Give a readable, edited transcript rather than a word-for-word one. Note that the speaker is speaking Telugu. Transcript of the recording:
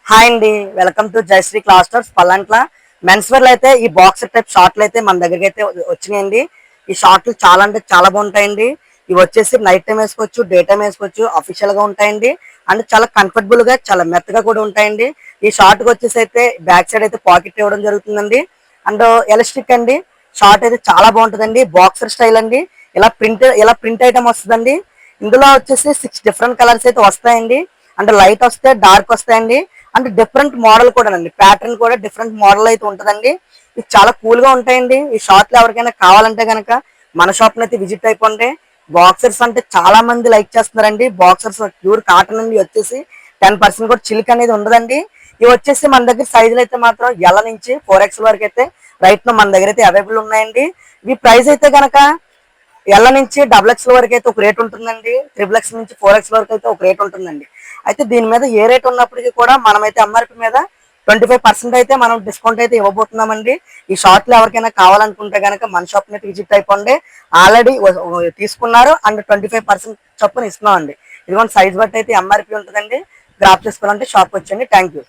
హాయ్ అండి, welcome to Jayasree clusters Pallantla. Men's wear అయితే ఈ బాక్సర్ టైప్ షార్ట్లు అయితే మన దగ్గరికి అయితే వచ్చినాయండి. ఈ షార్ట్లు చాలా అంటే చాలా బాగుంటాయండి. ఇవి వచ్చేసి నైట్ టైం వేసుకోవచ్చు, డే టైం వేసుకోవచ్చు, అఫీషియల్ గా ఉంటాయండి. అండ్ చాలా కంఫర్టబుల్ గా చాలా మెత్తగా కూడా ఉంటాయండి. ఈ షార్ట్ వచ్చేసి అయితే బ్యాక్ సైడ్ అయితే పాకెట్ ఇవ్వడం జరుగుతుందండి. అండ్ ఎలాస్టిక్ అండి. షార్ట్ అయితే చాలా బాగుంటుందండి. బాక్సర్ స్టైల్ అండి. ఇలా ప్రింట్ ఐటమ్ వస్తుందండి. ఇందులో వచ్చేసి 6 డిఫరెంట్ కలర్స్ అయితే వస్తాయండి. అంటే లైట్ వస్తే డార్క్ వస్తాయండి. అంటే డిఫరెంట్ మోడల్ కూడా అండి, ప్యాటర్న్ కూడా డిఫరెంట్ మోడల్ అయితే ఉంటుందండి. ఇది చాలా కూల్ గా ఉంటాయండి. ఈ షార్ట్లు ఎవరికైనా కావాలంటే కనుక మన షాప్ అయితే విజిట్ అయిపోండి. బాక్సర్స్ అంటే చాలా మంది లైక్ చేస్తున్నారండి. బాక్సర్స్ ప్యూర్ కాటన్ అండి. వచ్చేసి 10% కూడా చిల్క్ అనేది ఉండదండి. ఇవి వచ్చేసి మన దగ్గర సైజులు అయితే మాత్రం ఎల్ నుంచి 4X వరకు అయితే రైట్ లో మన దగ్గర అయితే అవైలబుల్ ఉన్నాయండి. ఈ ప్రైస్ అయితే కనుక ఎల్ నుంచి XXL వరకు అయితే ఒక రేట్ ఉంటుందండి. XXX నుంచి 4X వరకు అయితే ఒక రేట్ ఉంటుందండి. అయితే దీని మీద ఏ రేట్ ఉన్నప్పటికీ కూడా మనమైతే ఎంఆర్పి మీద 25% అయితే మనం డిస్కౌంట్ అయితే ఇవ్వబోతున్నామండి. ఈ షార్ట్ లో ఎవరికైనా కావాలనుకుంటే కనుక మన షాప్ ని విజిట్ అయిపోండి. ఆల్రెడీ తీసుకున్నారు అండ్ 25% చొప్పున ఇస్తున్నామండి. ఇదిగోండి సైజ్ బట్టి అయితే ఎంఆర్పి ఉంటుందండి. గ్రాప్ చేసుకోవాలంటే షాప్ వచ్చండి. Thank you.